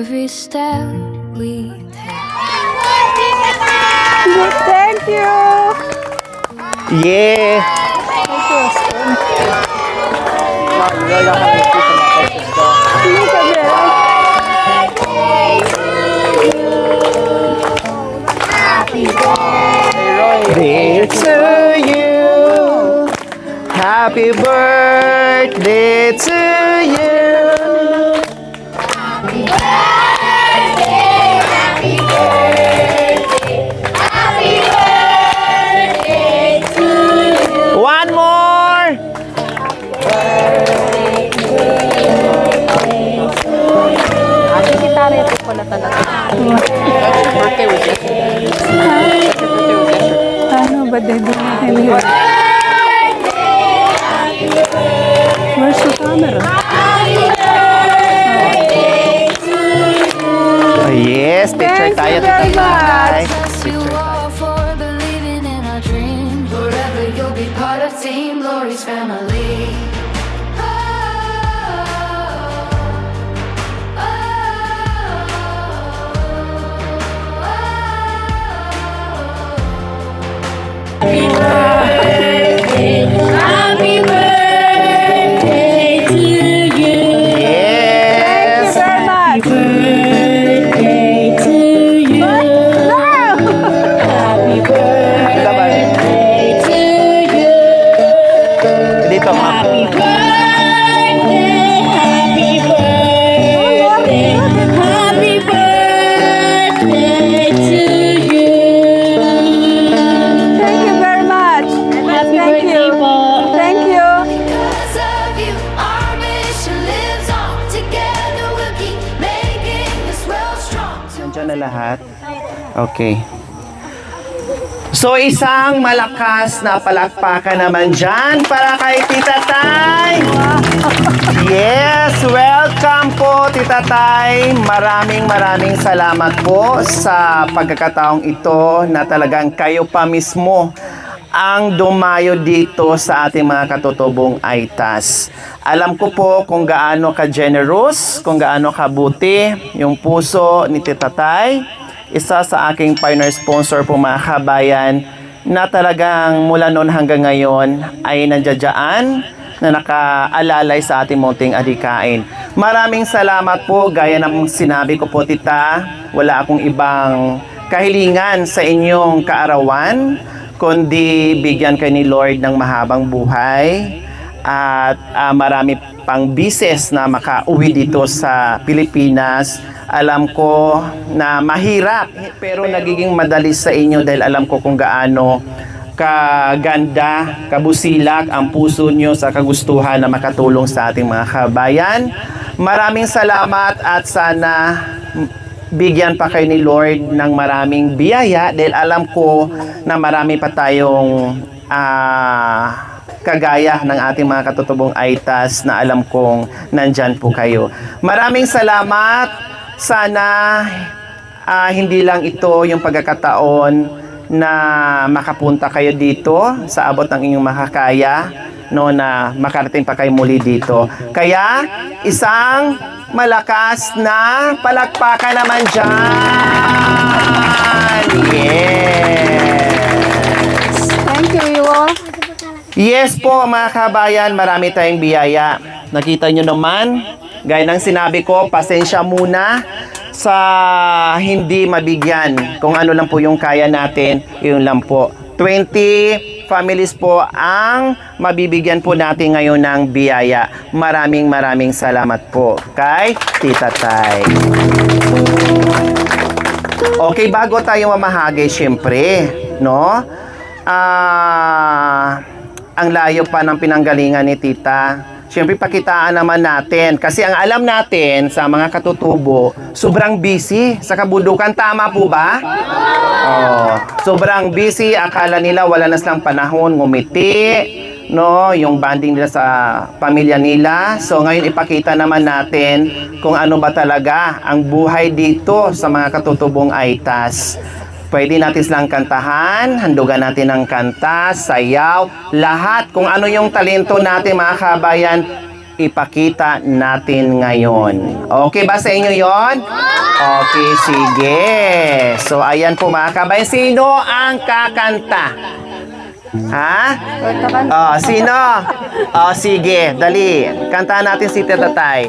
every step we Thank you! Yeah! Sino ka, Bella? Day to you. Happy birthday to you. One more. Ate, kita rin pala talaga. Birthday was yesterday. Birthday was yesterday. Ano ba, Daddy? Where's the camera? Oh, yes, picture tayo. Thank you very Tatay. bless you all for believing in our dreams. Forever you'll be part of Team Lori's family. Yes. Very much. Kita ba? Dito, ma'am. Thank you very much. Thank you. Thank you. Because of you, our mission lives on. Together we'll keep making this world strong. Nandiyan na lahat? Okay. So, isang malakas na palakpakan naman dyan para kay Tita Tay. Yes, welcome po, Tita Tay. Maraming salamat po sa pagkakataong ito na talagang kayo pa mismo ang dumayo dito sa ating mga katutubong Aitas. Alam ko po kung gaano ka-generous, kung gaano kabuti yung puso ni Tita Tay. Isa sa aking partner sponsor po mga kabayan na talagang mula noon hanggang ngayon ay nandiyadyaan na nakaalalay sa ating munting adikain. Maraming salamat po, gaya ng sinabi ko po Tita, wala akong ibang kahilingan sa inyong kaarawan, kundi bigyan kayo ni Lord ng mahabang buhay at marami pang bises na makauwi dito sa Pilipinas. Alam ko na mahirap pero nagiging madali sa inyo dahil alam ko kung gaano kaganda, kabusilak ang puso nyo sa kagustuhan na makatulong sa ating mga kabayan. Maraming salamat at sana bigyan pa kayo ni Lord ng maraming biyaya dahil alam ko na marami pa tayong kagaya ng ating mga katutubong Aitas na alam kong nandyan po kayo. Maraming salamat. Sana hindi lang ito yung pagkakataon na makapunta kayo dito sa abot ng inyong makakaya, no, na makarating pa kayo muli dito. Kaya isang malakas na palakpakan naman dyan. Yes. Thank you, Iwo. Yes po mga kabayan, marami tayong biyaya. Nakita nyo naman, gaya ng sinabi ko, pasensya muna sa hindi mabigyan. Kung ano lang po yung kaya natin, yun lang po. 20 families po ang mabibigyan po natin ngayon ng biyaya. Maraming salamat po kay Tita Tay. Okay, bago tayo mamahagi, syempre, no? Ang layo pa ng pinanggalingan ni Tita. Siyempre, pakitaan naman natin. Kasi ang alam natin sa mga katutubo, sobrang busy sa kabundukan. Tama po ba? Oh, sobrang busy. Akala nila wala na silang panahon ngumiti, no? Yung bonding nila sa pamilya nila. So, ngayon ipakita naman natin kung ano ba talaga ang buhay dito sa mga katutubong Aitas. Pwede natin silang kantahan, handugan natin ng kanta, sayaw, lahat. Kung ano yung talento natin mga kabayan, ipakita natin ngayon. Okay ba sa inyo yon? Okay, sige. So, ayan po mga kabayan. Sino ang kakanta? Ha? Sino? Sige, dali. Kantahan natin si Tita Tay.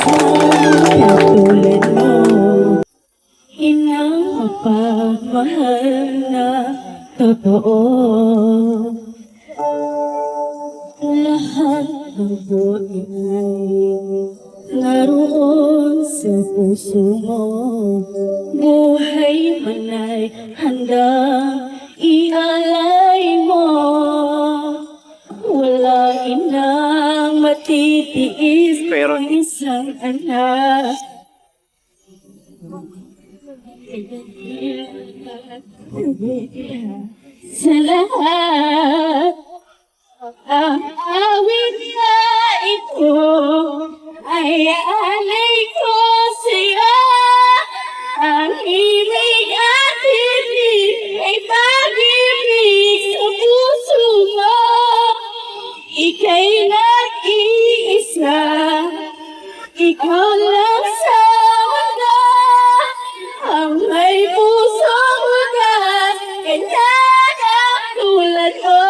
Tulad mo, inang mapagmahal na totoo. Lahat ng buhay naroon sa puso mo. Buhay man ay handang ialay mo. Wala inang matitiis Pero- ng isang anak. Sa lahat, ang awit na ito ay alay ko sa'yo. Ang ibig at ibig ay pag-ibig sa puso mo. Ika'y nag-iisa, ikaw lang sa mundo. Ang may pusong wagas, kanya na tulad mo.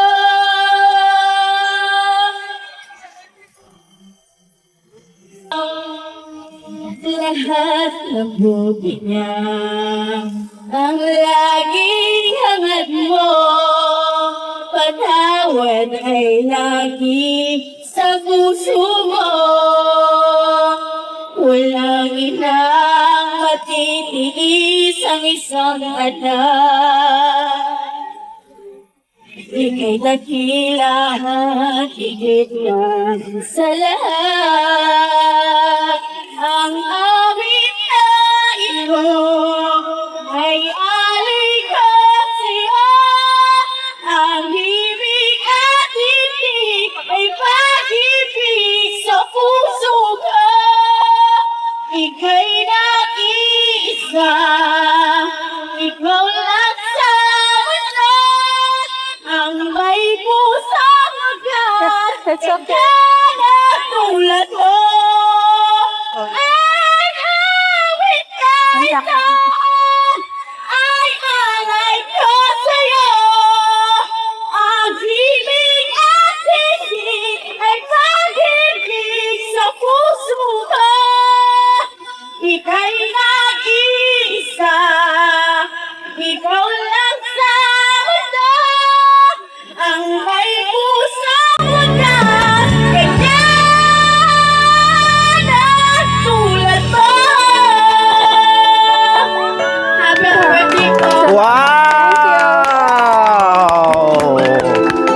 Lahat ng buti niya, ang laging hangad mo. Patawad ay lagi sa puso mo. Walang inang matitiis ang isang anak. Ika'y dakila at higit lang sa lahat. Ang amin na ito ay alay ko sa'yo. Ang ibig at ibig ay pag-ibig sa puso ko. Ika'y nag-iisa, ikaw lang sa mundo. Ang may pusong wagas, kaya na tulad mo. Ang awit na ito ay alay ko sa'yo. Ang ibig at ibig ay pag-ibig sa puso ko. Ika'y nag-iisa, ikaw lang sa mundo. Ang may pusong wagas, kanya na tulad mo. Happy birthday po. Wow!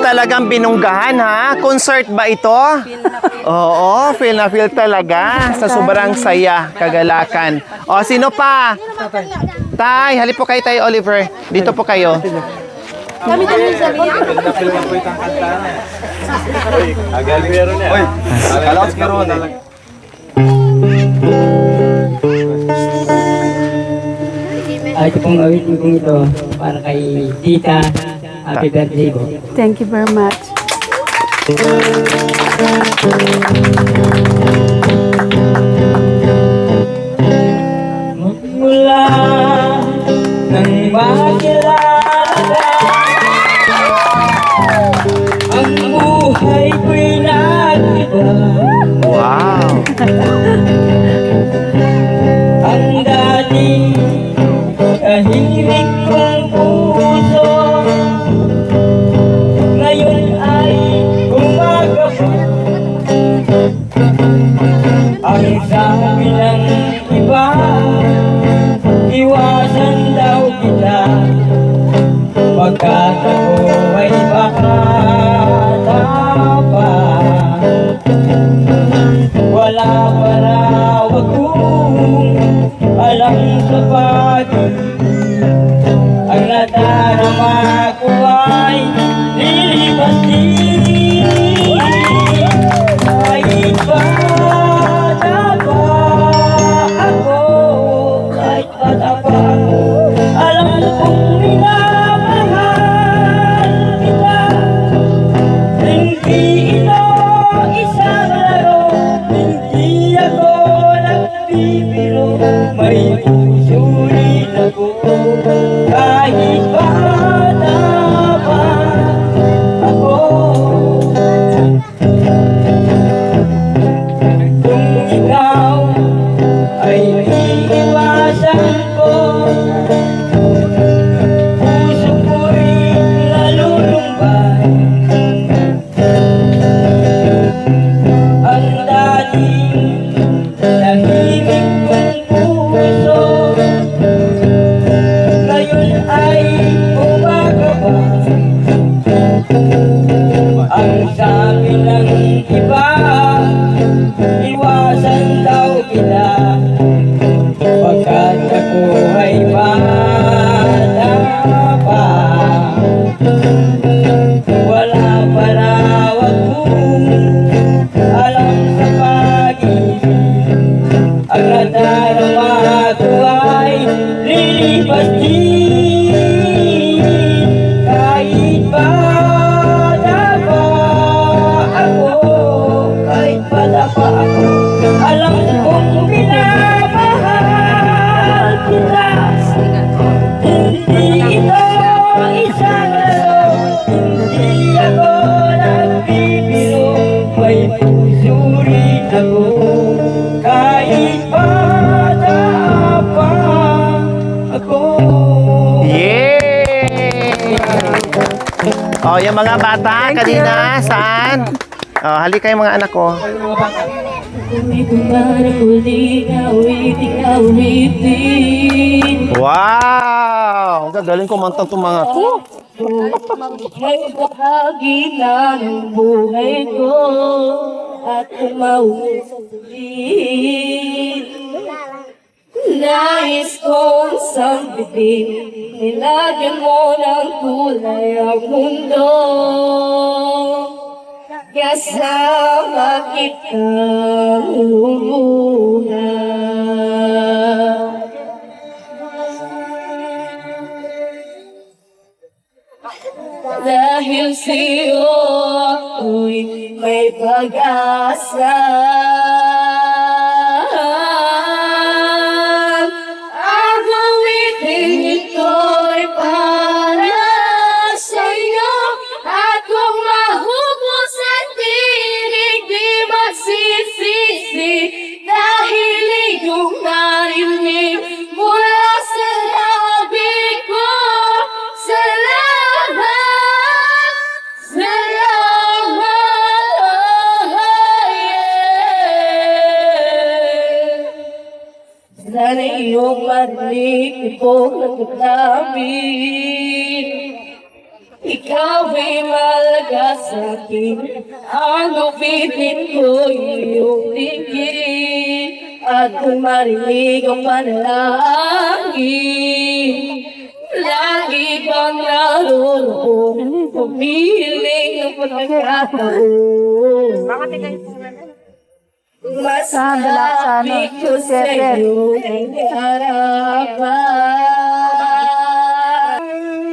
Talagang binunggahan ha? Concert ba ito? Oo, feel na feel talaga. Sa sobrang saya, kagalakan. O, sino pa? Tay, halip po kayo tayo, Oliver. Dito po kayo. Ito pong awitin kong ito para kay Tita. Happy birthday po. Thank you very much. Mula nang makilala ang buhay ko'y nag-iba. Wow! Ang dati tahimik kong puso ngayon ay gumagapa. Ang sabi ng iba, iwasan daw kita pagkat ako ay bata pa. Wala pa raw akong alam sa pagod. Ang nadarama ko ay lilipas din. Kahit bata pa ako, kahit bata pa ako, alam kong minamahal Oh, yung mga bata, kanina, saan? Oh, halik kayo mga anak ko. Wow! Ang gagaling kumanta itong mga to. Ay bahagi na ng buhay ko at umauwi sa tuwid. Nais kong sambitin, nilagyan mo ng kulay ang mundo. Kasama kitang lumuha. Dahil sa'yo ako'y may pag-asa. Ang awitin ito'y para sa'yo. At kung mahubos ang tinig, di magsisisi. Dahil iyong narinig mula sa labi ko. Salamat! Sana iyong marinig ko nagkakabit. Ikaw ay malaga sa akin. Ang upitin ko iyong tingin. At kung marinig ang panalangin, lagi bang naroon, pumiling ng pagkakataon. Masabi ko sa'yo ang harapan.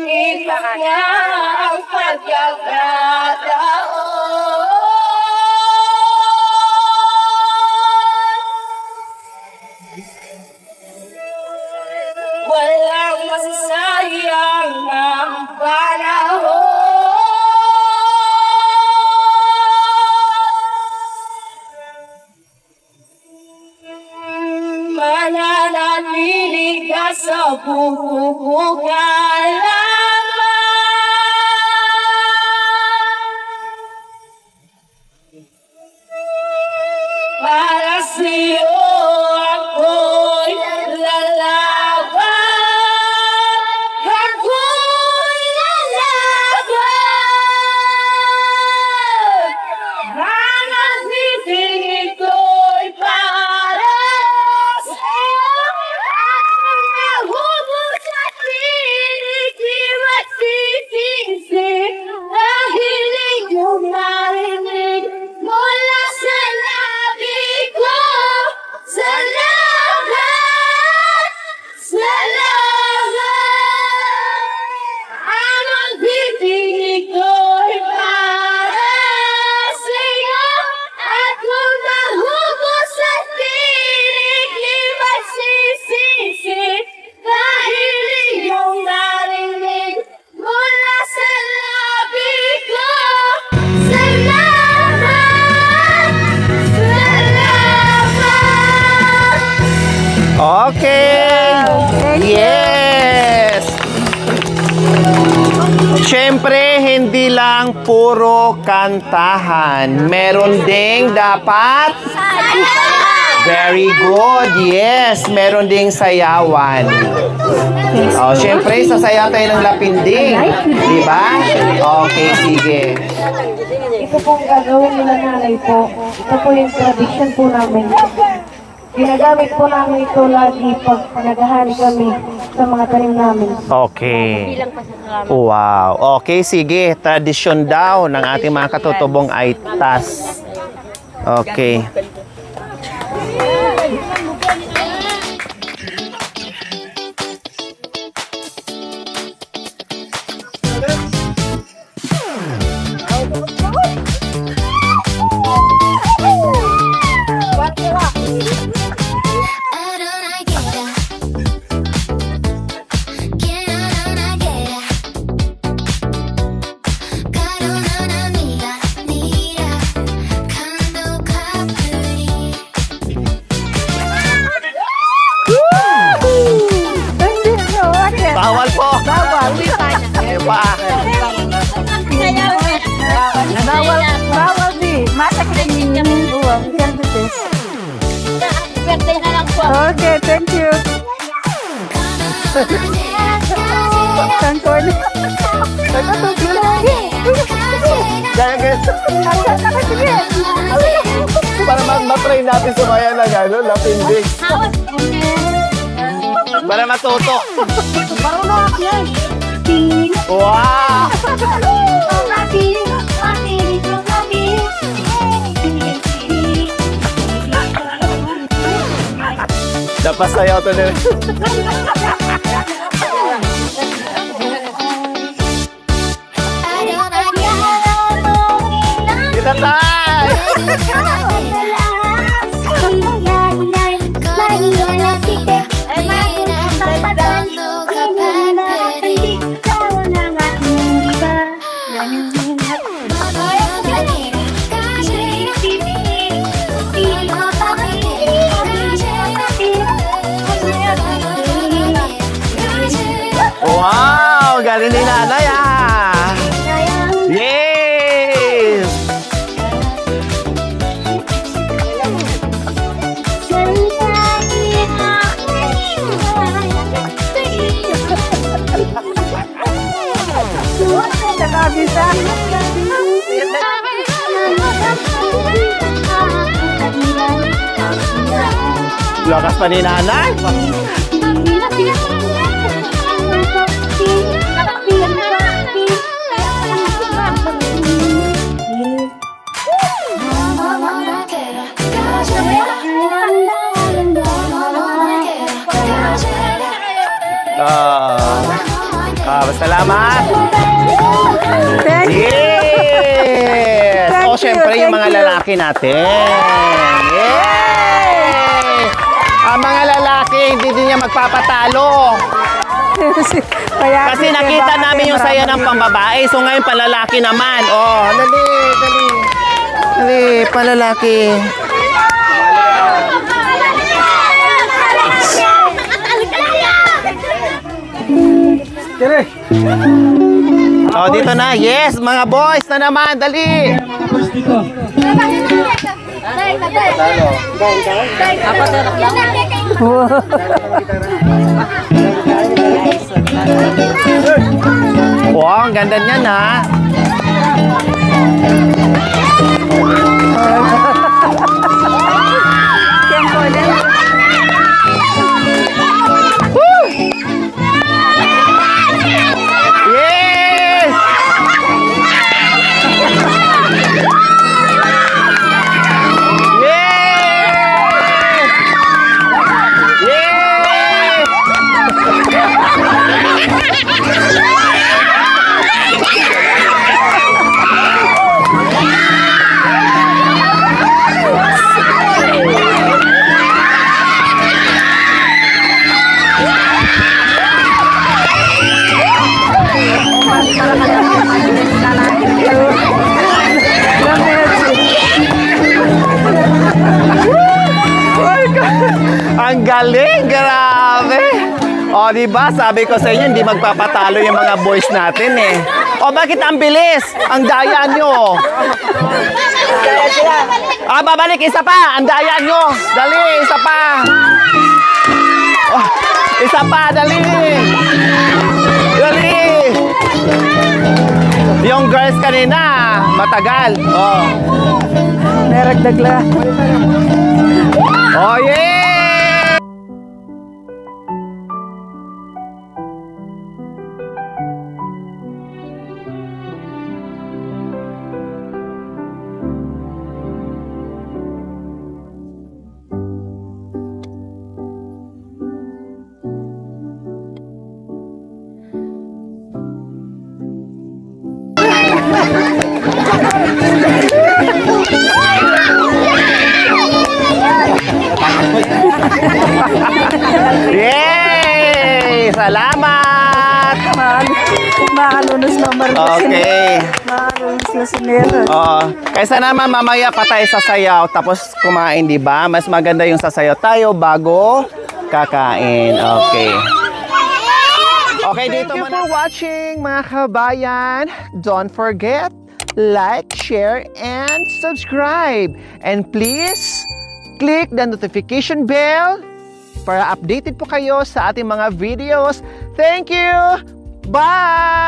Ikaw nga ang pagkakataon. Walang masasayang ang panahon. Mananatili ka sa buong kailangan. Para sa'yo ako'y lalaban. Ako'y lalaban. Ang awitin ito'y para sa'yo. At mahubos at tinig, di magsisisi. Dahil iyong narinig mula sa labi ko. Salamat! Salamat! Ang awitin ko'y para sa'yo. At kung mahubos at tinig, di magsisisi. Dahil iyong narinig mula sa labi ko. Salamat! Salamat! Okay! Yes! Siyempre, hindi lang puro kantahan. Meron ding dapat... Very good. Yes, meron ding sayawan. Oh, siyempre, sasayaw tayo ng lapinding. Di ba? Okay, sige. Ito pong gagawin nila nanay po. Ito po yung tradition po namin. Ginagamit po namin ito lagi pag naghahali kami sa mga tanim namin. Okay. Wow. Okay, sige. Tradisyon daw ng ating mga katutubong ay tas. Okay. Bawal po. Bawal. Diba? Birthday na lang po. Okay, thank you. Tangkol. Para matry natin sumaya ng ano, lapindig. Para matuto. Marunong ako yan. Wow! Napasayaw to nila. Kita tayo! Wow! Galing ni nanay ah! Yes! Lakas pa ni nanay! Salamat! Yes! O, syempre, yung mga lalaki natin. Yay! Ang mga lalaki, hindi din niya magpapatalo. Kasi nakita namin yung saya ng pambabae. So, ngayon, palalaki naman. Oh, dali, dali. Dali, palalaki. Oh, dito na. Yes, mga boys na naman. Dali. Wow, ang ganda niyan ha. Yes! Ang galing, grabe. O, diba? Sabi ko sa inyo, hindi magpapatalo yung mga boys natin eh. O, bakit ang bilis? Ang daya nyo. Ah, babalik, isa pa. Ang daya nyo. Dali, isa pa. Oh, isa pa, dali. Dali. Yung girls kanina, matagal. Oh. Neragdag lang. Oh, yeah! Yay! Salamat! Makalunos na marunong. Okay. Makalunos na sinero. Oo. Kaysa naman mamaya pa tayo sasayaw tapos kumain, di ba? Mas maganda yung sasayaw tayo bago kakain. Okay. Okay, dito Thank you for watching, mga kabayan. Don't forget like, share, and subscribe. And please, click the notification bell para updated po kayo sa ating mga videos. Thank you! Bye!